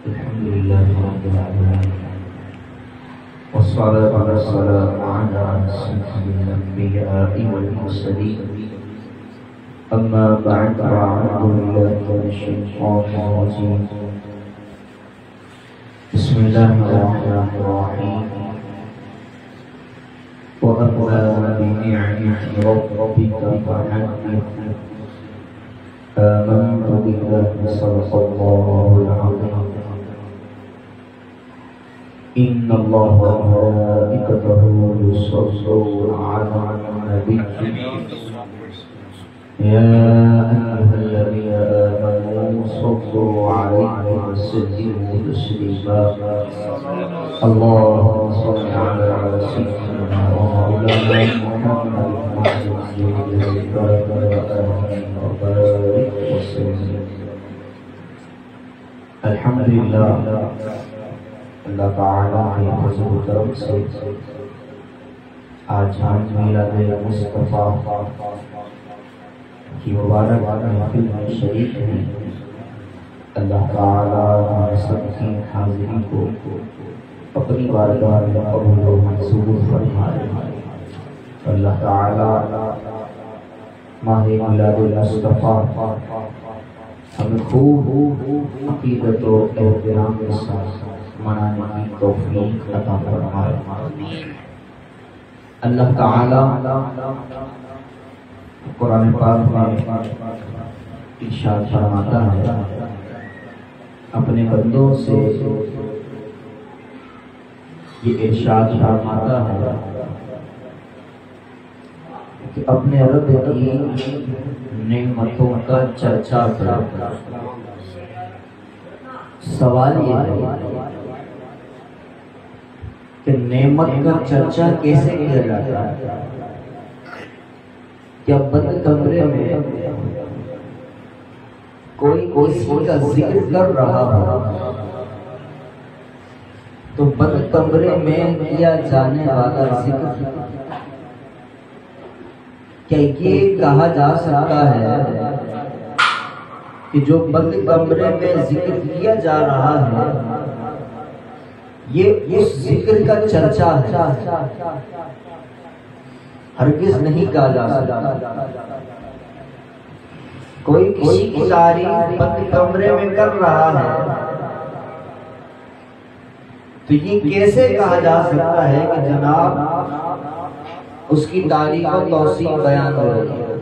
الحمد لله رب العالمين والصلاة والسلام على سيد الأنبياء والمرسلين أما بعد فأعوذ بالله من الشيطان الرجيم بسم الله الرحمن الرحيم وأما بنعمة ربك فحدث آمنت بالله صدق الله العظيم إن الله وملائكته يصلون على النبي يا أيها الذين آمنوا صلوا عليه وسلموا تسليما اللهم صل على سيدنا ومولانا محمد وبارك وسلم. الحمدللہ اللہ تعالیٰ کے فضل و کرم سے آج ہم میلاد مصطفیٰ کی مبارک محفل میں شریک ہیں. اللہ تعالیٰ ہم سب کی حاضری کو اپنی بارگاہ میں قبول و منظور فرمائے. اللہ تعالیٰ ماہ میلاد مصطفیٰ ہمیں خوب عقیدت و احترام کے ساتھ منانے کی توفیق عطا فرمائے. اللہ تعالیٰ قرآن پاک میں ارشاد فرماتا ہے اپنے بندوں سے یہ ارشاد فرماتا ہے کہ اپنے رب کی نعمتوں کا چرچا کرو. سوال یہ ہے کہ نعمت کا چرچا کیسے کیا جاتا ہے؟ کیا بند کمرے میں کوئی کسی کا ذکر کر رہا ہو تو بند کمرے میں کیا جانے والا ذکر کیا یہ کہا جا سکتا ہے کہ جو بند کمرے میں ذکر کیا جا رہا ہے یہ اس ذکر کا چرچا ہے؟ ہرگز نہیں کہا جا سکتا. کوئی کسی کی تعریف بند کمرے میں کر رہا ہے تو یہ کیسے کہا جا سکتا ہے کہ جناب اس کی تعریف و توصیف بیان ہو رہی ہے؟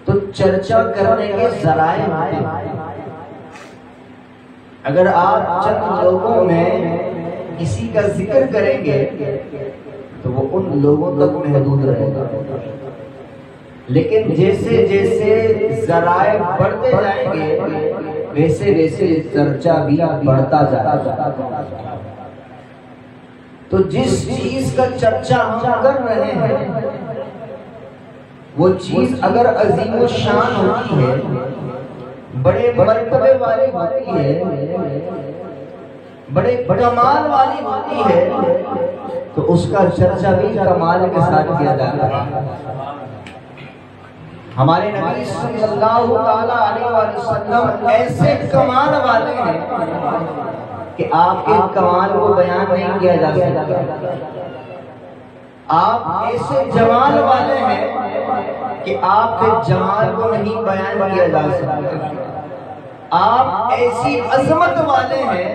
تو چرچا کرنے کے ذرائع ہوتے ہیں. اگر آپ چند لوگوں میں کسی کا ذکر کریں گے تو وہ ان لوگوں تک محدود رہے گا، لیکن جیسے جیسے ذرائع بڑھتے جائیں گے ویسے ویسے چرچا بھی بڑھتا جائے گا. تو جس چیز کا چرچا ہم کر رہے ہیں وہ چیز اگر عظیم و شان ہوتی ہے، بڑے مرتبے والی ہوتی ہے، بڑے کمال والی ہوتی ہے تو اس کا چرچا بھی کمال کے ساتھ کیا جاتا ہے. ہمارے نبی صلی اللہ علیہ وسلم ایسے کمال والے ہیں کہ آپ کے کمال کو بیان نہیں کیا جا سکتا. آپ ایسے جمال والے ہیں کہ آپ کے جمال کو نہیں بیان کیا جا سکتا. آپ ایسی عظمت والے ہیں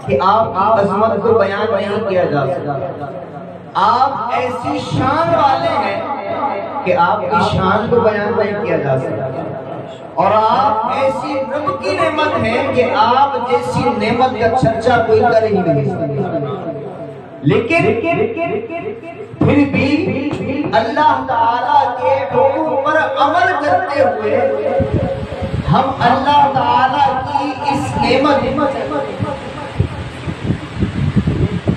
کہ آپ کی عظمت کو بیان نہیں کیا جا سکتا. آپ ایسی شان والے ہیں کہ آپ کی شان کو بیان نہیں کیا جا سکتا. اور آپ ایسی رب کی نعمت ہیں کہ آپ جیسی نعمت کا چرچا کوئی کر ہی نہیں سکتا. لیکن پھر بھی اللہ تعالیٰ کے حکم پر عمل کرتے ہوئے ہم اللہ تعالیٰ کی اس نعمت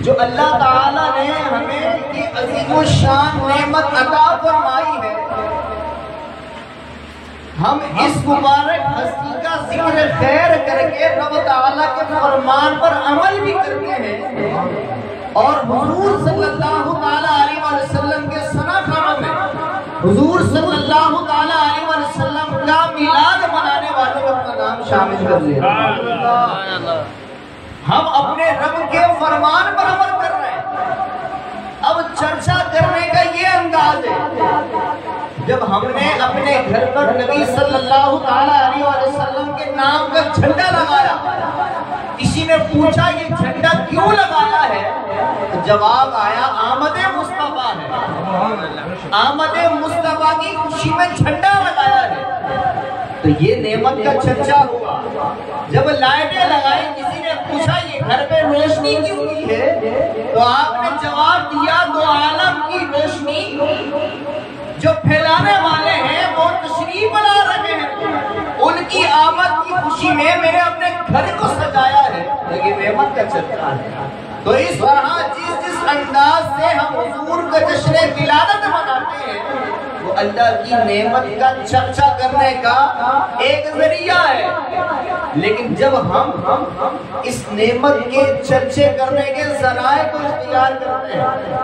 جو اللہ تعالیٰ نے ہمیں یہ عظیم و شان نعمت عطا فرمائی ہے، ہم اس مبارک ہستی کا ذکر خیر کر کے رب تعالیٰ کے فرمان پر عمل بھی کرتے ہیں اور حضور صلی اللہ علیہ وسلم کے ثنا خانہ میں حضور صلی اللہ علیہ وسلم کا میلاد منانے والوں کا نام شامل کر لیا. ہم اپنے رب کے فرمان پر عمل کر رہے ہیں. اب چرچا کرنے کا یہ انداز ہے. جب ہم نے اپنے گھر پر نبی صلی اللہ علیہ وسلم کے نام کا جھنڈا لگایا, کسی نے پوچھا یہ جھنڈا کیوں لگایا ہے, تو جواب آیا آمد مصطفیٰ ہے. آمد مصطفیٰ کی خوشی میں جھنڈا لگایا ہے. تو یہ نعمت کا چرچا ہوا. جب لائٹیں لگائی, کسی نے پوچھا یہ گھر پہ روشنی کیوں کی ہے, تو آپ نے جواب دیا دو عالم کی روشنی جو پھیلانے والے ہیں وہ تشریف لا رہے ہیں, ان کی آمد کی خوشی میں میں نے اپنے گھر کو سجایا ہے. لیکن نعمت کا چرچا ہے. تو اس طرح جس انداز سے ہم حضور کا جشن ولادت مناتے ہیں, وہ اللہ کی نعمت کا چرچا کرنے کا ایک ذریعہ ہے. لیکن جب ہم اس نعمت کے چرچے کرنے کے ذرائع کو اختیار کرتے ہیں,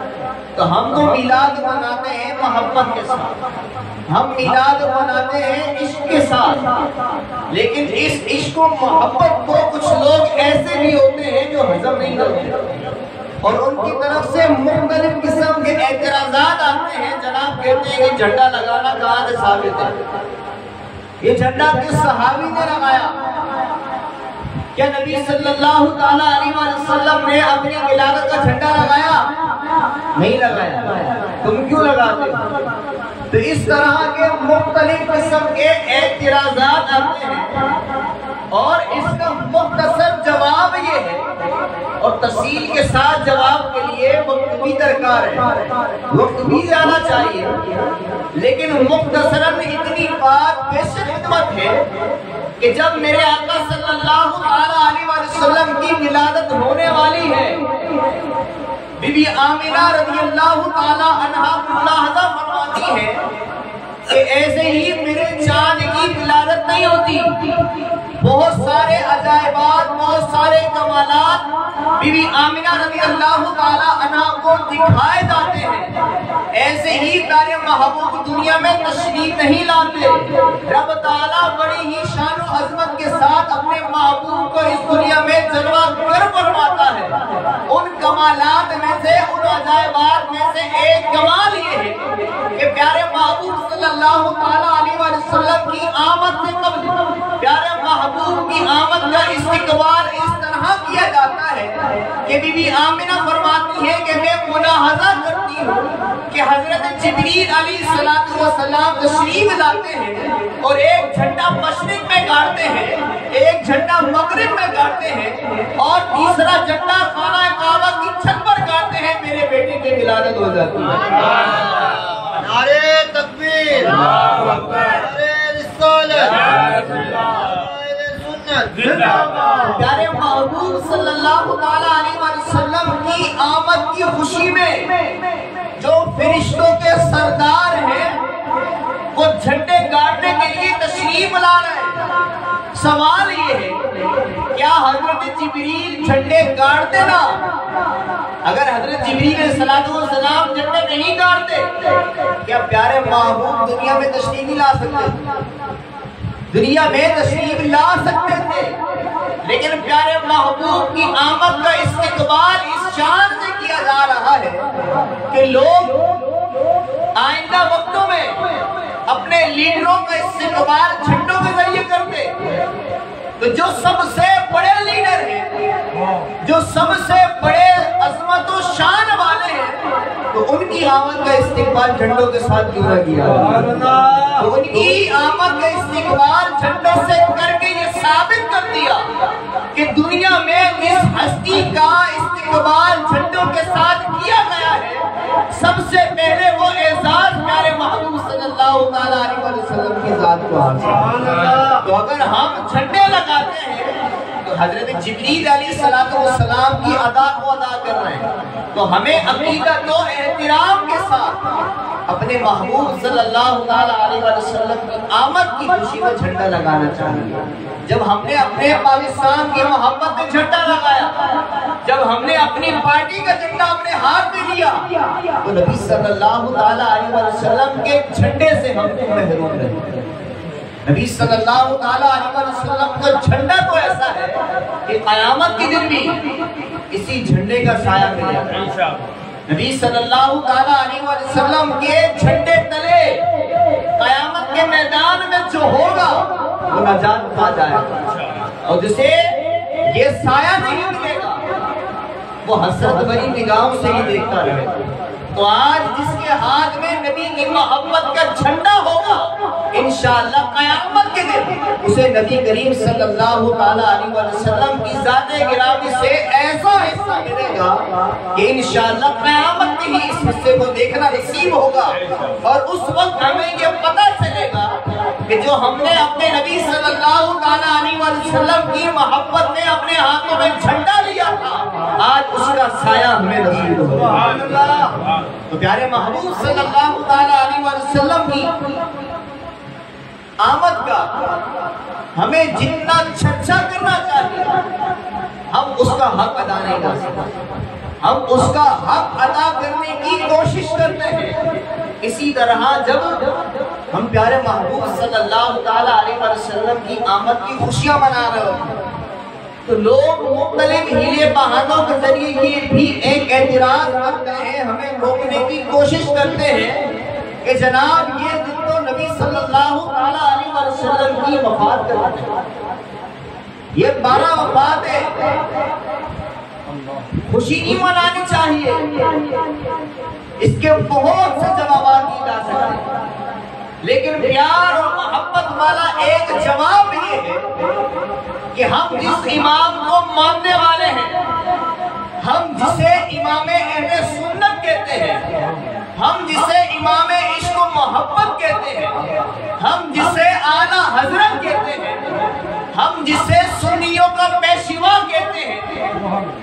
تو ہم تو میلاد مناتے ہیں محبت کے ساتھ, ہم میلاد مناتے ہیں عشق کے ساتھ. لیکن اس عشق و محبت کو کچھ لوگ ایسے بھی ہوتے ہیں جو ہضم نہیں کرتے, اور ان کی طرف سے مختلف قسم کے اعتراضات آتے ہیں. جناب کہتے ہیں کہ جھنڈا لگانا کہاں سے ثابت ہے, یہ جھنڈا کس صحابی نے لگایا, کیا نبی صلی اللہ علیہ وسلم نے اپنی ولادت کا جھنڈا لگایا؟ نہیں لگایا. تم کیوں لگاتے ہو؟ تو اس طرح کے مختلف قسم کے اعتراضات آتے ہیں, اور اس کا مختصر جواب یہ ہے, اور تفصیل کے ساتھ جواب کے لیے وقت بھی درکار ہے, وقت بھی جانا چاہیے. لیکن مختصراً اتنی بات پیش خدمت ہے کہ جب میرے آقا صلی اللہ علیہ وسلم کی ولادت ہونے والی ہے, بی بی آمنہ رضی اللہ تعالی عنہا ملاحظہ فرماتی ہے کہ ایسے ہی میرے چاند کی ولادت نہیں ہوتی. بہت سارے عجائبات, بہت سارے کمالات بی بی آمنہ رضی اللہ تعالی عنہ کو دکھائے جاتے ہیں. ایسے ہی پیارے محبوب دنیا میں تشریف نہیں لاتے. رب تعالیٰ بڑی ہی شان و عظمت کے ساتھ اپنے محبوب کو اس دنیا میں جلوہ گر فرماتا ہے. ان کمالات میں سے, ان عجائبات میں سے ایک کمال یہ ہے کہ پیارے محبوب صلی اللہ علیہ وسلم کی آمد سے قبل پیارے محبوب کی آمد کا استقبال اس طرح کیا جاتا ہے کہ بی بی آمنہ فرماتی ہے کہ میں ملاحظہ کرتی ہوں کہ حضرت جبریل علیہ السلام تشریف لاتے ہیں, اور ایک جھنڈا مشرق میں گاڑتے ہیں, ایک جھنڈا مغرب میں گاڑتے ہیں, اور تیسرا جھنڈا خانہ کعبہ کی چھت پر گاڑتے ہیں. میرے بیٹے کی ولادت ہو جاتی ہے. نعرے تکبیر, نعرے رسالت, پیارے محبوب صلی اللہ علیہ وسلم کی آمد کی خوشی میں جو فرشتوں کے سردار ہیں وہ جھنڈے گاڑنے کے لیے تشریف لا رہے ہیں. سوال یہ ہے, کیا حضرت جبریل جھنڈے گاڑتے نا؟ اگر حضرت جبریل علیہ السلام جھنڈے نہیں گاڑتے, کیا پیارے محبوب دنیا میں تشریف نہیں لا سکتے؟ دنیا میں تشریف لا سکتے تھے. لیکن پیارے محبوب کی آمد کا استقبال اس شان سے کیا جا رہا ہے کہ لوگ آئندہ وقتوں میں اپنے لیڈروں کا استقبال جھنڈوں کے ذریعے کرتے. تو جو سب سے بڑے لیڈر ہیں, جو سب سے بڑے عظمت و شان والے ہیں, تو ان کی آمد کا استقبال جھنڈوں کے ساتھ کیوں نہ کیا؟ تو ان کی آمد کا استقبال جھنڈوں سے کر کے یہ ثابت کر دیا کہ دنیا میں اس ہستی کا استقبال جھنڈوں کے ساتھ کیا گیا ہے. سب سے پہلے وہ اعزاز پیارے محبوب صلی اللہ علیہ وسلم کی ذات کو حاصل. تو اگر ہم جھنڈے لگاتے ہیں تو حضرت جبریل علیہ السلام کی ادا کو ادا کر رہے ہیں. تو ہمیں عقیدت و احترام کے ساتھ اپنے محبوب صلی اللہ علیہ وسلم کی آمد کی خوشی میں جھنڈا لگانا چاہیے. جب ہم نے اپنے پاکستان کی محبت میں جھنڈا لگایا, جب ہم نے اپنی پارٹی کا جھنڈا اپنے ہاتھ میں لیا, تو نبی صلی اللہ علیہ وسلم کے جھنڈے سے ہم کو محروم رہے. نبی صلی اللہ علیہ وسلم کا جھنڈا تو ایسا ہے کہ قیامت کے دن بھی اسی جھنڈے کا سایہ ملے گا۔ نبی صلی اللہ علیہ وسلم کے جھنڈے تلے قیامت کے میدان میں جو ہوگا وہ نجات پا جائے گا، اور جسے یہ سایہ نہیں ملے گا وہ حسرت بھری نگاہوں سے ہی دیکھتا رہے گا۔ تو آج جس کے ہاتھ میں نبی کی محبت کا جھنڈا ہوگا انشاءاللہ قیامت کے دن اسے نبی کریم صلی اللہ علیہ وسلم کی ذات گرامی سے ایسا حصہ ملے گا کہ انشاءاللہ قیامت میں ہی اس حصے کو دیکھنا نصیب ہوگا، اور اس وقت ہمیں یہ پتہ چلے گا کہ جو ہم نے اپنے نبی صلی اللہ علیہ وسلم کی محبت میں اپنے ہاتھوں میں جھنڈا لیا تھا، آج اس کا سایہ ہمیں نصیب ہوگا۔ تو پیارے محبوب صلی اللہ علیہ وسلم کی آمد کا ہمیں جتنا چرچا کرنا چاہیے ہم اس کا حق ادا نہیں کر سکتے، ہم اس کا حق ادا کرنے کی کوشش کرتے ہیں۔ اسی طرح جب ہم پیارے محبوب صلی اللہ علیہ وسلم کی آمد کی خوشیاں منا رہے ہوتے ہیں تو لوگ مختلف ہیلے بہانوں کے ذریعے یہ بھی ایک اعتراض کرتے ہیں، ہمیں روکنے کی کوشش کرتے ہیں کہ جناب یہ دن تو نبی صلی اللہ علیہ وسلم کی وفات کا دن ہے، یہ 12 وفات ہے، خوشی نہیں منانی چاہیے۔ اس کے بہت سے جوابات دی جا سکتے ہیں، لیکن پیار اور محبت والا ایک جواب یہ ہے کہ ہم جس امام کو ماننے والے ہیں، ہم جسے امام اہل سنت کہتے ہیں، ہم جسے امام عشق و محبت کہتے ہیں، ہم جسے اعلیٰ حضرت کہتے ہیں، ہم جسے سنیوں کا پیشوا کہتے ہیں،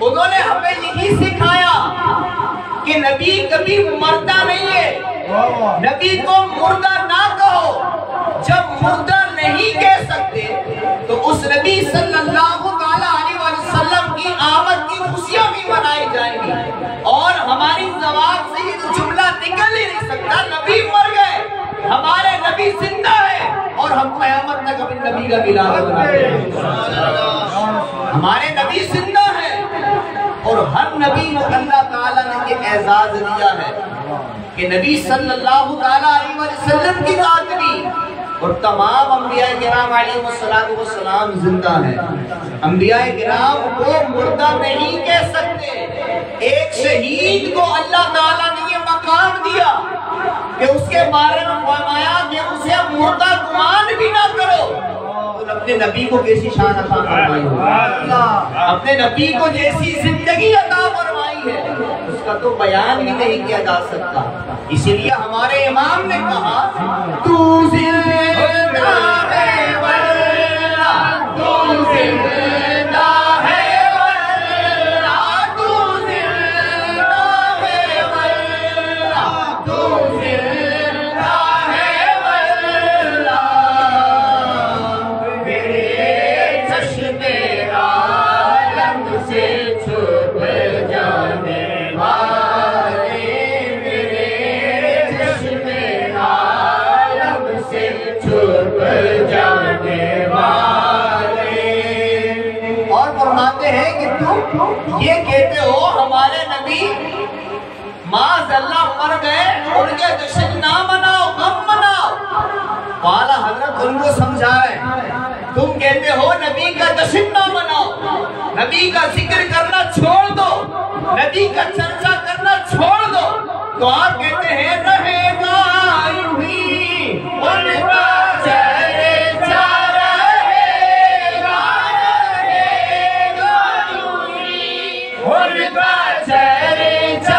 انہوں نے ہمیں یہی سکھایا کہ نبی کبھی مردہ نہیں ہے، نبی کو مردہ نہ کہو۔ جب مردہ نہیں کہہ سکتے تو اس نبی صلی اللہ علیہ وسلم کی آمد کی خوشیاں بھی منائی جائیں گی، اور ہماری زبان سے یہ جملہ نکل ہی نہیں سکتا نبی مر گئے، ہمارے نبی زندہ ہے اور ہم قیامت تک اپنے نبی کا ملاد بناتے ہیں۔ ہمارے نبی زندہ ہے اور ہر نبی کو اللہ تعالیٰ نے یہ اعزاز دیا ہے کہ نبی صلی اللہ علیہ وسلم کی ذات بھی اور تمام انبیاء کرام علیہ السلام زندہ ہیں۔ انبیاء کرام کو مردہ نہیں کہہ سکتے۔ ایک شہید کو اللہ تعالیٰ نے یہ مقام دیا کہ اس کے بارے میں فرمایا کہ اسے مردہ گمان بھی نہ کرو۔ تو اپنے نبی کو کیسی شان عطا فرمائی ہوگی، اپنے نبی کو جیسی زندگی عطا فرمائی ہے اس کا تو بیان بھی نہیں کیا جا سکتا۔ اسی لیے ہمارے امام نے کہا تو زندہ ہے واللہ، تو زندہ ہے واللہ، تو زندہ ہے واللہ، تو زندہ ہے واللہ، میرے چشم عالم سے چھپ جانے والے، میرے چشم عالم سے چھپ جانے والے۔ اور فرماتے ہیں کہ تم یہ کہتے ہو ہمارے نبی معاذ اللہ مر گئے، ان کے جشن نہ مناؤ، غم مناؤ۔ والا حضرت ان کو سمجھا ہے، تم کہتے ہو نبی کا جشن نہ مناؤ، نبی کا ذکر کرنا چھوڑ دو، نبی کا چرچا کرنا چھوڑ دو، تو آپ کہتے ہیں رہے گا یوں ہی ان کا چرچا، رہے گا یوں ہی ان کا چرچا،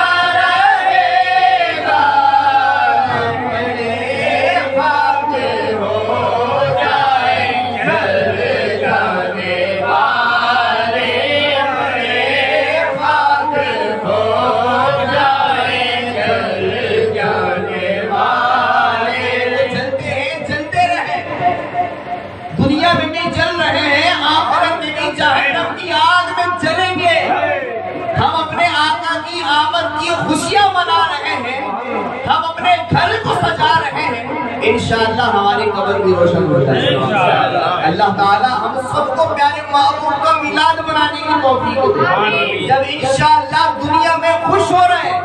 خوشیاں منا رہے ہیں، ہم اپنے گھر کو سجا رہے ہیں، انشاءاللہ ہماری قبر بھی روشن ہو جائے گا۔ اللہ تعالی ہم سب کو پیارے محبوب کا میلاد منانے کی توفیق دے۔ جب انشاءاللہ دنیا میں خوش ہو رہے ہیں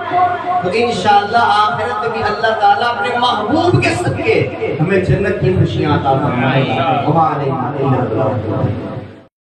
تو انشاءاللہ آخرت میں بھی اللہ تعالیٰ اپنے محبوب کے صدقے ہمیں جنت کی خوشیاں عطا فرمائے گا۔